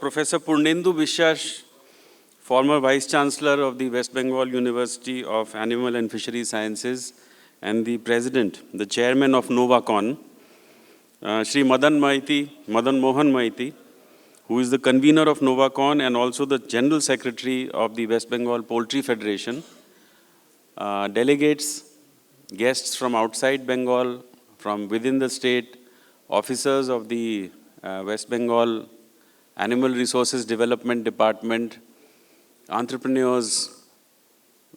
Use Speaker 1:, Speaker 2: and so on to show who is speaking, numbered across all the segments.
Speaker 1: Professor Purnendu Vishwas, former Vice Chancellor of the West Bengal University of Animal and Fishery Sciences and the President, the Chairman of Novacon, Shri Madan Mohan Maiti, who is the convener of Novacon and also the General Secretary of the West Bengal Poultry Federation, delegates, guests from outside Bengal, from within the state, officers of the West Bengal Animal Resources Development Department, entrepreneurs,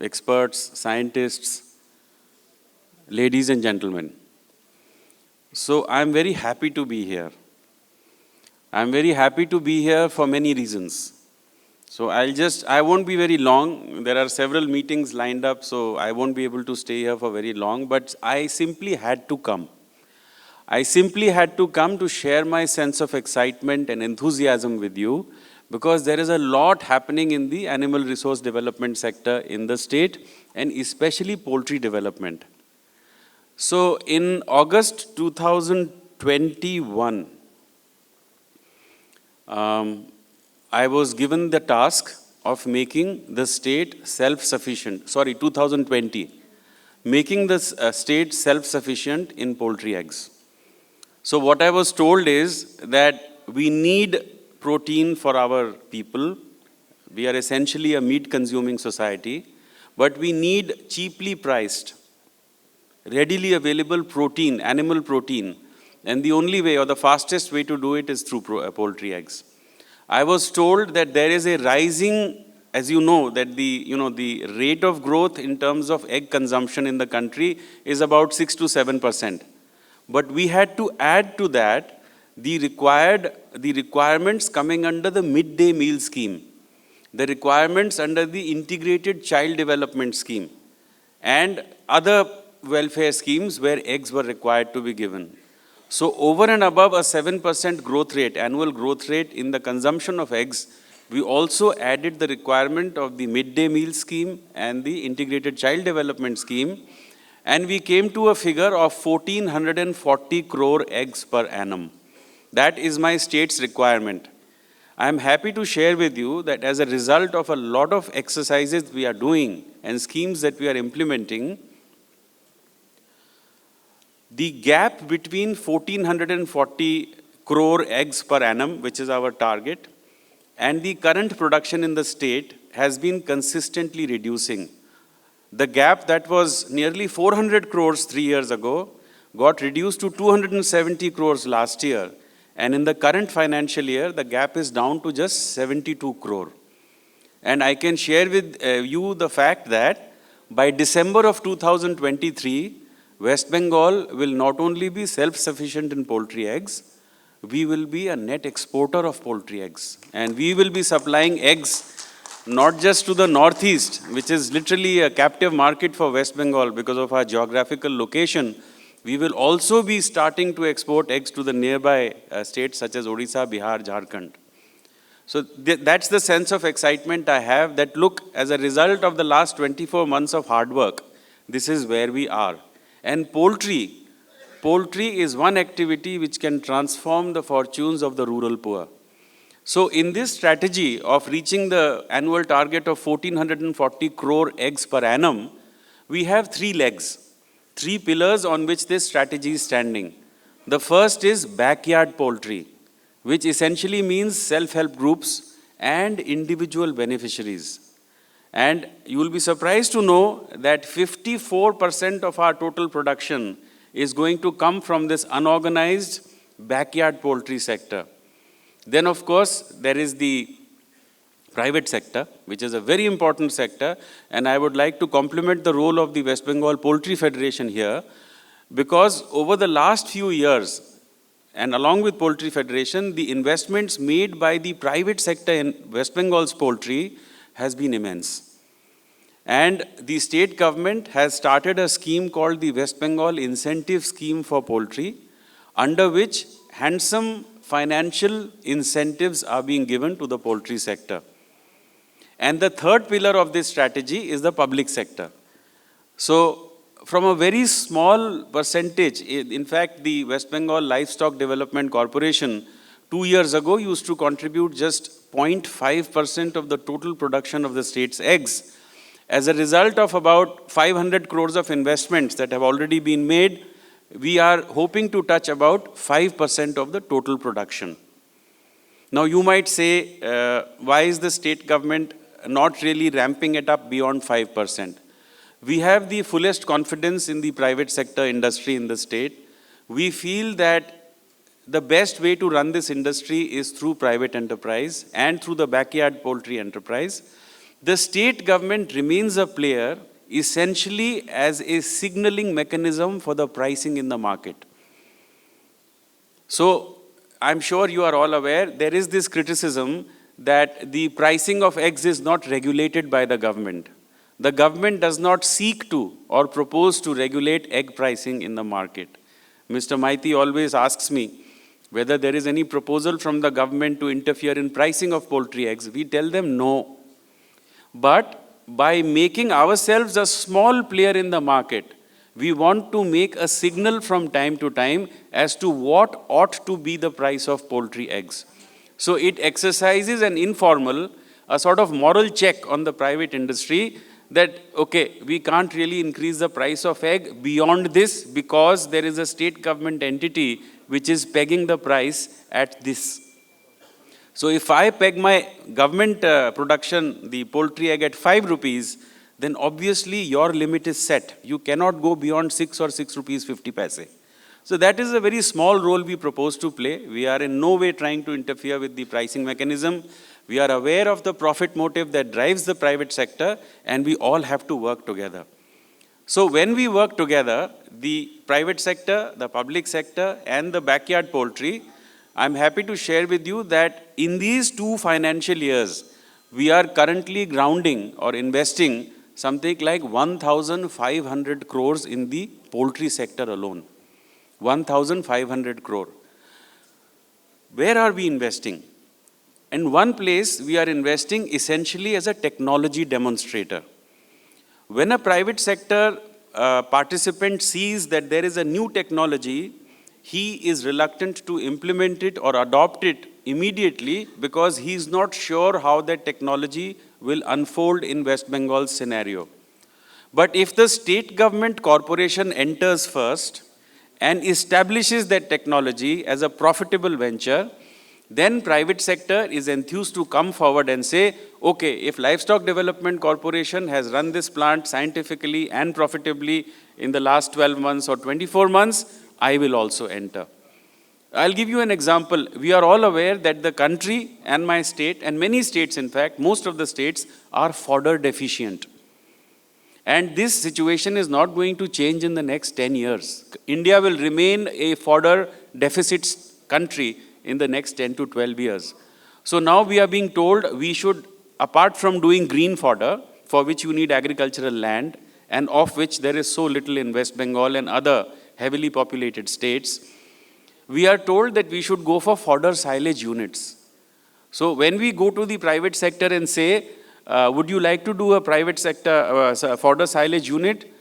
Speaker 1: experts, scientists, ladies and gentlemen. So I'm very happy to be here. I'm very happy to be here for many reasons. So I won't be very long. There are several meetings lined up, so I won't be able to stay here for very long, but I simply had to come. I simply had to come to share my sense of excitement and enthusiasm with you because there is a lot happening in the animal resource development sector in the state and especially poultry development. So in August 2021, I was given the task of making the state self-sufficient, 2020, making the state self-sufficient in poultry eggs. So what I was told is that we need protein for our people. We are essentially a meat-consuming society, but we need cheaply priced, readily available protein, animal protein, and the only way or the fastest way to do it is through poultry eggs. I was told that there is a rising, as you know, that the rate of growth in terms of egg consumption in the country is about 6 to 7%. But we had to add to that the requirements coming under the midday meal scheme, the requirements under the integrated child development scheme, and other welfare schemes where eggs were required to be given. So over and above a 7% growth rate, annual growth rate in the consumption of eggs, we also added the requirement of the midday meal scheme and the integrated child development scheme. And we came to a figure of 1,440 crore eggs per annum. That is my state's requirement. I am happy to share with you that as a result of a lot of exercises we are doing and schemes that we are implementing, the gap between 1,440 crore eggs per annum, which is our target, and the current production in the state has been consistently reducing. The gap that was nearly 400 crores 3 years ago got reduced to 270 crores last year. And in the current financial year, the gap is down to just 72 crore. And I can share with you the fact that by December of 2023, West Bengal will not only be self-sufficient in poultry eggs, we will be a net exporter of poultry eggs. And we will be supplying eggs not just to the northeast, which is literally a captive market for West Bengal because of our geographical location. We will also be starting to export eggs to the nearby states such as Odisha, Bihar, Jharkhand. So that's the sense of excitement I have that look, as a result of the last 24 months of hard work, this is where we are. And poultry is one activity which can transform the fortunes of the rural poor. So in this strategy of reaching the annual target of 1,440 crore eggs per annum, we have 3 legs, 3 pillars on which this strategy is standing. The first is backyard poultry, which essentially means self-help groups and individual beneficiaries. And you will be surprised to know that 54% of our total production is going to come from this unorganized backyard poultry sector. Then, of course, there is the private sector, which is a very important sector, and I would like to compliment the role of the West Bengal Poultry Federation here, because over the last few years, and along with Poultry Federation, the investments made by the private sector in West Bengal's poultry has been immense. And the state government has started a scheme called the West Bengal Incentive Scheme for Poultry, under which handsome financial incentives are being given to the poultry sector. And the third pillar of this strategy is the public sector. So from a very small percentage, in fact, the West Bengal Livestock Development Corporation 2 years ago used to contribute just 0.5% of the total production of the state's eggs. As a result of about 500 crores of investments that have already been made, we are hoping to touch about 5% of the total production. Now you might say, why is the state government not really ramping it up beyond 5%? We have the fullest confidence in the private sector industry in the state. We feel that the best way to run this industry is through private enterprise and through the backyard poultry enterprise. The state government remains a player essentially as a signaling mechanism for the pricing in the market. So I'm sure you are all aware, there is this criticism that the pricing of eggs is not regulated by the government. The government does not seek to or propose to regulate egg pricing in the market. Mr. Maiti always asks me whether there is any proposal from the government to interfere in pricing of poultry eggs. We tell them no. But by making ourselves a small player in the market, we want to make a signal from time to time as to what ought to be the price of poultry eggs. So it exercises an informal, a sort of moral check on the private industry that, okay, we can't really increase the price of egg beyond this because there is a state government entity which is pegging the price at this. So if I peg my government production, the poultry egg at 5 rupees, then obviously your limit is set. You cannot go beyond 6 or 6 rupees 50 paise. So that is a very small role we propose to play. We are in no way trying to interfere with the pricing mechanism. We are aware of the profit motive that drives the private sector, and we all have to work together. So when we work together, the private sector, the public sector, and the backyard poultry, I'm happy to share with you that in these 2 financial years, we are currently grounding or investing something like 1,500 crores in the poultry sector alone. 1,500 crore. Where are we investing? In one place, we are investing essentially as a technology demonstrator. When a private sector participant sees that there is a new technology, he is reluctant to implement it or adopt it immediately because he is not sure how that technology will unfold in West Bengal's scenario. But if the state government corporation enters first and establishes that technology as a profitable venture, then private sector is enthused to come forward and say, okay, if Livestock Development Corporation has run this plant scientifically and profitably in the last 12 months or 24 months, I will also enter. I'll give you an example. We are all aware that the country and my state, and many states in fact, most of the states are fodder deficient. And this situation is not going to change in the next 10 years. India will remain a fodder deficit country in the next 10 to 12 years. So now we are being told we should, apart from doing green fodder, for which you need agricultural land, and of which there is so little in West Bengal and other heavily populated states, we are told that we should go for fodder silage units. So when we go to the private sector and say, would you like to do a private sector fodder silage unit?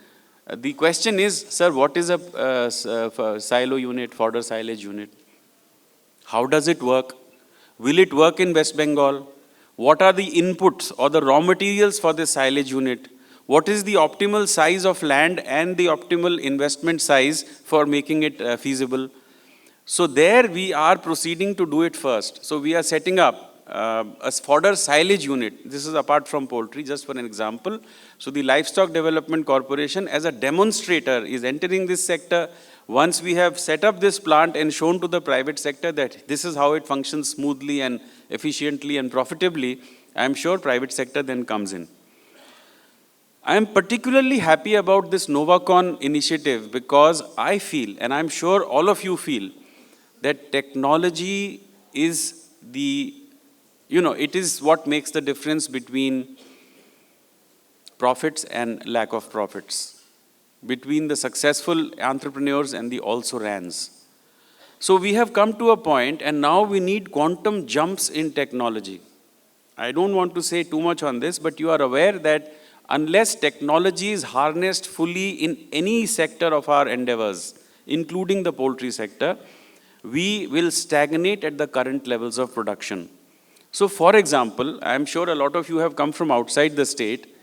Speaker 1: The question is, sir, what is a silo unit, fodder silage unit? How does it work? Will it work in West Bengal? What are the inputs or the raw materials for this silage unit? What is the optimal size of land and the optimal investment size for making it feasible? So there we are proceeding to do it first. So we are setting up a fodder silage unit. This is apart from poultry, just for an example. So the Livestock Development Corporation as a demonstrator is entering this sector. Once we have set up this plant and shown to the private sector that this is how it functions smoothly and efficiently and profitably, I am sure private sector then comes in. I am particularly happy about this Novacon initiative because I feel, and I'm sure all of you feel, that technology is it is what makes the difference between profits and lack of profits, between the successful entrepreneurs and the also-rans. So we have come to a point and now we need quantum jumps in technology. I don't want to say too much on this, but you are aware that unless technology is harnessed fully in any sector of our endeavors, including the poultry sector, we will stagnate at the current levels of production. So for example, I'm sure a lot of you have come from outside the state,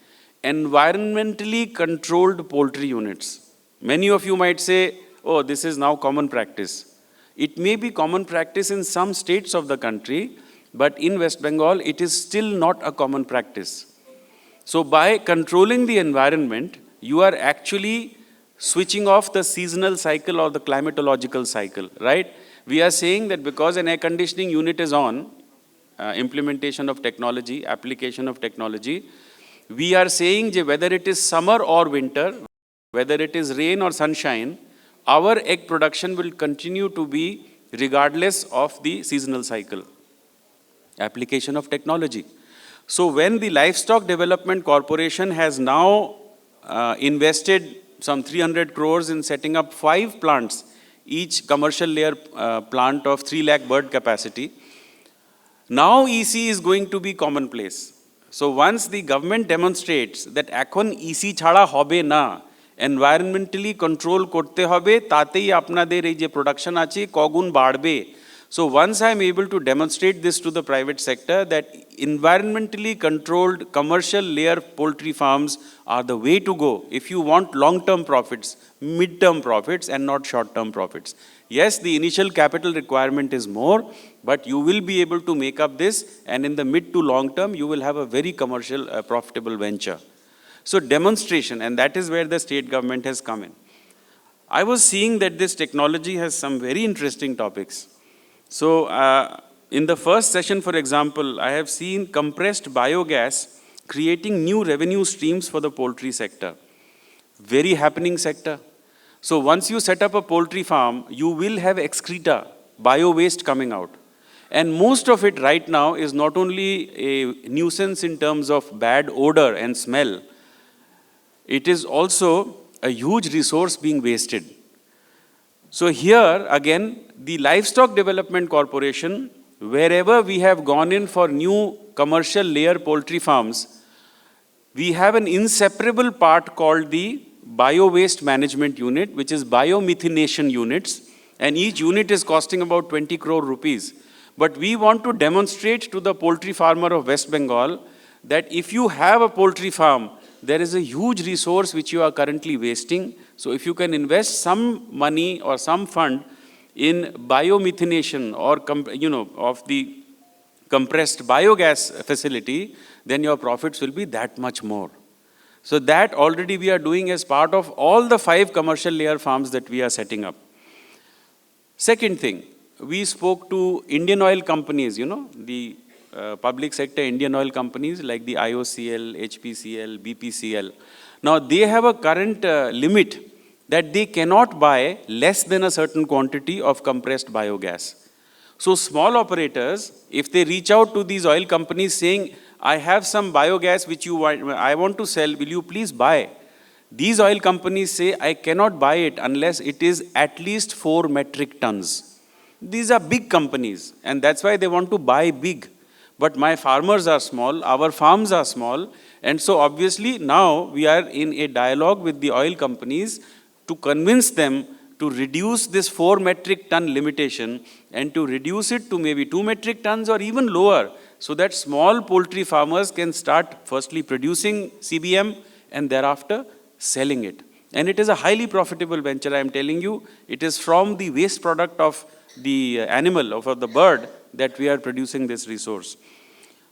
Speaker 1: environmentally controlled poultry units. Many of you might say, oh, this is now common practice. It may be common practice in some states of the country, but in West Bengal, it is still not a common practice. So by controlling the environment, you are actually switching off the seasonal cycle or the climatological cycle, right? We are saying that because an air conditioning unit is on, implementation of technology, application of technology, we are saying that whether it is summer or winter, whether it is rain or sunshine, our egg production will continue to be regardless of the seasonal cycle. Application of technology. So when the Livestock Development Corporation has now invested some 300 crores in setting up 5 plants, each commercial layer plant of 3 lakh bird capacity, now EC is going to be commonplace. So once the government demonstrates that ekhon EC chhada hobe na, environmentally control korte hobe, tatei apnader ei je production ache kogun badbe. So once I am able to demonstrate this to the private sector, that environmentally controlled commercial layer poultry farms are the way to go if you want long-term profits, mid-term profits and not short-term profits. Yes, the initial capital requirement is more, but you will be able to make up this, and in the mid to long term, you will have a very commercial, profitable venture. So demonstration, and that is where the state government has come in. I was seeing that this technology has some very interesting topics. So in the first session, for example, I have seen compressed biogas creating new revenue streams for the poultry sector. Very happening sector. So once you set up a poultry farm, you will have excreta, bio-waste coming out. And most of it right now is not only a nuisance in terms of bad odor and smell, it is also a huge resource being wasted. So here, again, the Livestock Development Corporation, wherever we have gone in for new commercial layer poultry farms, we have an inseparable part called the Bio-Waste Management Unit, which is biomethanation units, and each unit is costing about 20 crore rupees. But we want to demonstrate to the poultry farmer of West Bengal that if you have a poultry farm, there is a huge resource which you are currently wasting. So if you can invest some money or some fund in biomethanation or of the compressed biogas facility, then your profits will be that much more. So that already we are doing as part of all the 5 commercial layer farms that we are setting up. Second thing, we spoke to Indian oil companies, the public sector Indian oil companies like the IOCL, HPCL, BPCL. Now they have a current limit that they cannot buy less than a certain quantity of compressed biogas. So small operators, if they reach out to these oil companies saying, I have some biogas which I want to sell, will you please buy? These oil companies say, I cannot buy it unless it is at least 4 metric tons. These are big companies, and that's why they want to buy big. But my farmers are small, our farms are small, and so obviously now we are in a dialogue with the oil companies to convince them to reduce this 4 metric ton limitation and to reduce it to maybe 2 metric tons or even lower, so that small poultry farmers can start firstly producing CBM and thereafter selling it. And it is a highly profitable venture, I am telling you. It is from the waste product of the animal, of the bird, that we are producing this resource.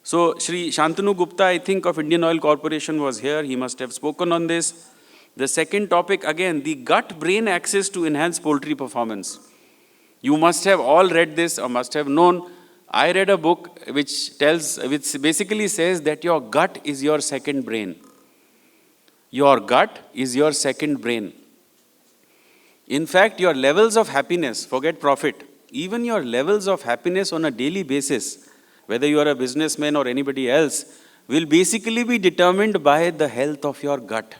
Speaker 1: So Shri Shantanu Gupta, I think, of Indian Oil Corporation was here. He must have spoken on this. The second topic, again, the gut-brain axis to enhance poultry performance. You must have all read this or must have known. I read a book which basically says that your gut is your second brain. Your gut is your second brain. In fact, your levels of happiness, forget profit, even your levels of happiness on a daily basis, whether you are a businessman or anybody else, will basically be determined by the health of your gut.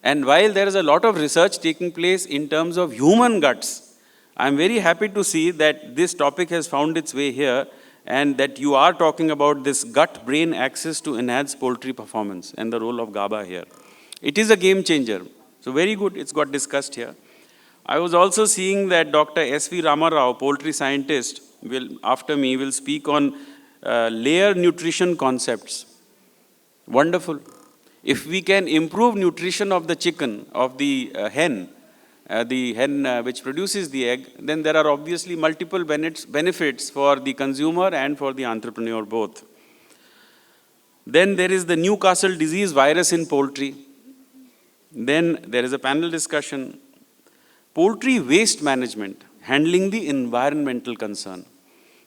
Speaker 1: And while there is a lot of research taking place in terms of human guts, I'm very happy to see that this topic has found its way here and that you are talking about this gut-brain axis to enhance poultry performance and the role of GABA here. It is a game changer. So very good, it's got discussed here. I was also seeing that Dr. S.V. Ramarao, poultry scientist, after me, will speak on layer nutrition concepts. Wonderful. If we can improve nutrition of the chicken, of the hen which produces the egg, then there are obviously multiple benefits for the consumer and for the entrepreneur both. Then there is the Newcastle disease virus in poultry. Then there is a panel discussion. Poultry waste management, handling the environmental concern.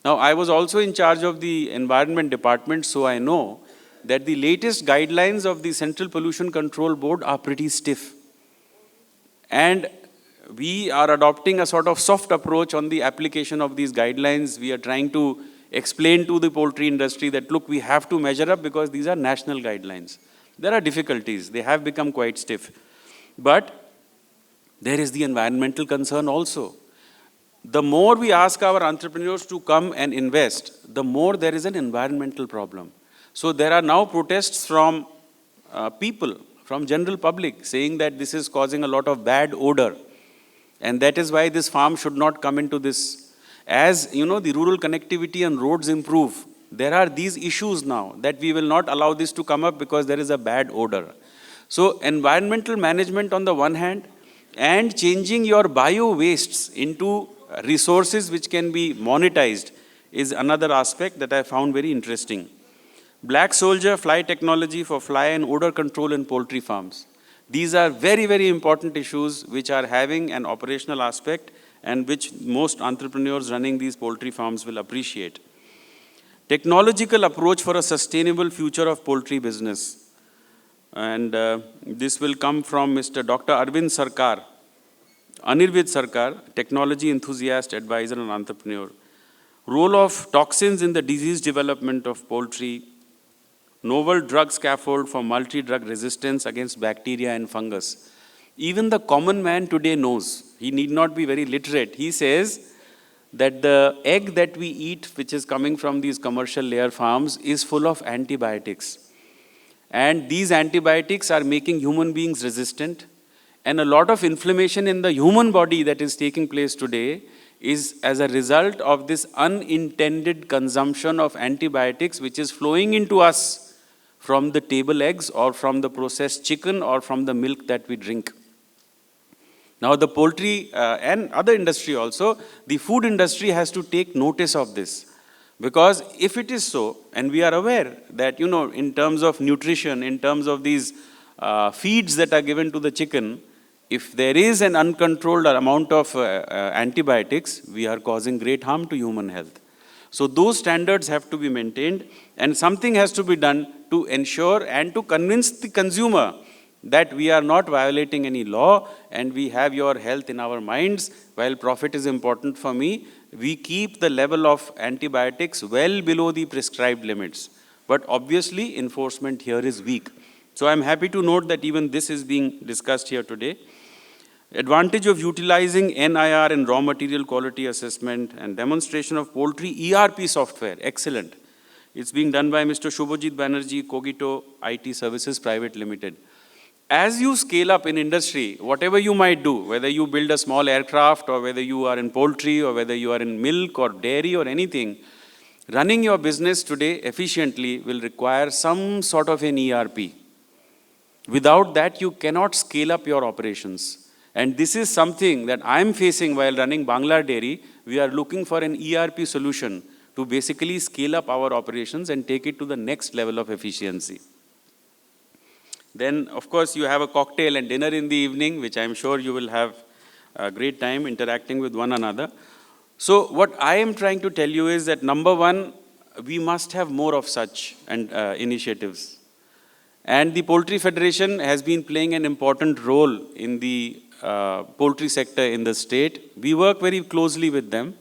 Speaker 1: Now, I was also in charge of the environment department, so I know that the latest guidelines of the Central Pollution Control Board are pretty stiff. And we are adopting a sort of soft approach on the application of these guidelines. We are trying to explain to the poultry industry that, look, we have to measure up because these are national guidelines. There are difficulties. They have become quite stiff. But there is the environmental concern also. The more we ask our entrepreneurs to come and invest, the more there is an environmental problem. So there are now protests from people, from general public, saying that this is causing a lot of bad odor. And that is why this farm should not come into this. As you know, the rural connectivity and roads improve, there are these issues now that we will not allow this to come up because there is a bad odor. So environmental management on the one hand, and changing your bio wastes into resources which can be monetized is another aspect that I found very interesting. Black soldier fly technology for fly and odor control in poultry farms. These are very, very important issues which are having an operational aspect and which most entrepreneurs running these poultry farms will appreciate. Technological approach for a sustainable future of poultry business. And this will come from Mr. Dr. Arvind Sarkar, Anirvid Sarkar, technology enthusiast, advisor and entrepreneur. Role of toxins in the disease development of poultry. Novel drug scaffold for multi-drug resistance against bacteria and fungus. Even the common man today knows, he need not be very literate. He says that the egg that we eat, which is coming from these commercial layer farms, is full of antibiotics. And these antibiotics are making human beings resistant. And a lot of inflammation in the human body that is taking place today is as a result of this unintended consumption of antibiotics, which is flowing into us from the table eggs or from the processed chicken or from the milk that we drink. Now the poultry and other industry also, the food industry has to take notice of this. Because if it is so, and we are aware that, you know, in terms of nutrition, in terms of these feeds that are given to the chicken, if there is an uncontrolled amount of antibiotics, we are causing great harm to human health. So those standards have to be maintained, and something has to be done to ensure and to convince the consumer that we are not violating any law and we have your health in our minds. While profit is important for me, we keep the level of antibiotics well below the prescribed limits. But obviously, enforcement here is weak. So I'm happy to note that even this is being discussed here today. Advantage of utilizing NIR and raw material quality assessment and demonstration of poultry ERP software. Excellent. It's being done by Mr. Shubhajit Banerjee, Cogito IT Services Private Limited. As you scale up in industry, whatever you might do, whether you build a small aircraft or whether you are in poultry or whether you are in milk or dairy or anything, running your business today efficiently will require some sort of an ERP. Without that, you cannot scale up your operations. And this is something that I'm facing while running Bangla Dairy. We are looking for an ERP solution to basically scale up our operations and take it to the next level of efficiency. Then, of course, you have a cocktail and dinner in the evening, which I'm sure you will have a great time interacting with one another. So what I am trying to tell you is that, number one, we must have more of such initiatives. And the Poultry Federation has been playing an important role in the poultry sector in the state. We work very closely with them,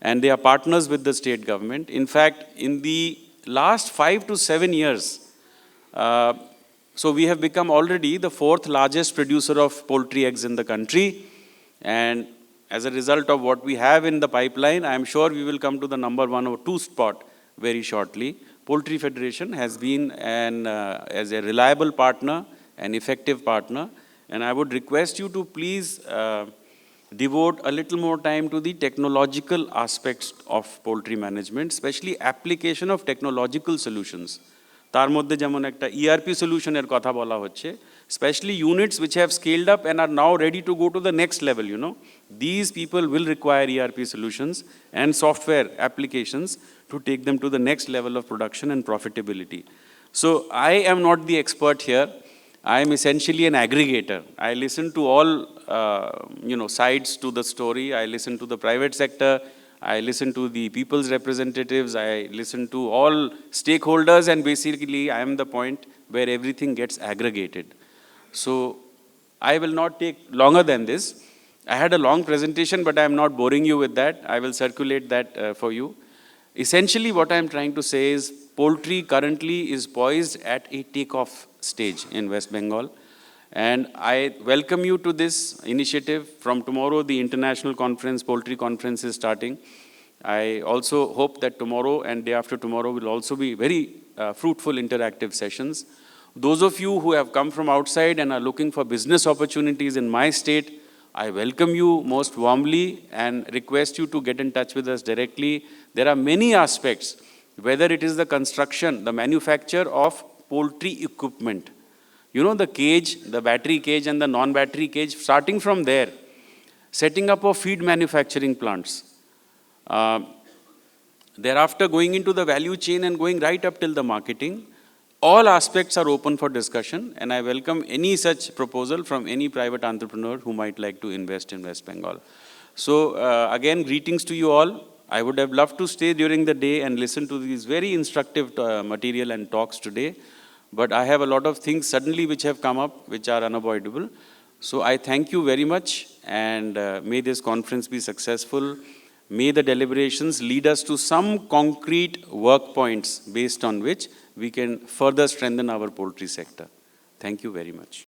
Speaker 1: and they are partners with the state government. In fact, in the last 5 to 7 years, so we have become already the 4th largest producer of poultry eggs in the country. And as a result of what we have in the pipeline, I am sure we will come to the number 1 or 2 spot very shortly. Poultry Federation has been as a reliable partner, an effective partner. And I would request you to please devote a little more time to the technological aspects of poultry management, especially application of technological solutions. তার মধ্যে যেমন একটা ERP solution এর কথা বলা হচ্ছে, especially units which have scaled up and are now ready to go to the next level, you know. These people will require ERP solutions and software applications to take them to the next level of production and profitability. So I am not the expert here. I am essentially an aggregator. I listen to all sides to the story. I listen to the private sector. I listen to the people's representatives. I listen to all stakeholders, and basically I am the point where everything gets aggregated. So I will not take longer than this. I had a long presentation, but I am not boring you with that. I will circulate that for you. Essentially what I am trying to say is poultry currently is poised at a takeoff stage in West Bengal. And I welcome you to this initiative. From tomorrow, the international conference, poultry conference is starting. I also hope that tomorrow and day after tomorrow will also be very fruitful interactive sessions. Those of you who have come from outside and are looking for business opportunities in my state, I welcome you most warmly and request you to get in touch with us directly. There are many aspects, whether it is the construction, the manufacture of poultry equipment. You know, the cage, the battery cage and the non-battery cage, starting from there, setting up of feed manufacturing plants. Thereafter going into the value chain and going right up till the marketing. All aspects are open for discussion, and I welcome any such proposal from any private entrepreneur who might like to invest in West Bengal. So again, greetings to you all. I would have loved to stay during the day and listen to these very instructive material and talks today, but I have a lot of things suddenly which have come up which are unavoidable. So I thank you very much, and may this conference be successful. May the deliberations lead us to some concrete work points based on which we can further strengthen our poultry sector. Thank you very much.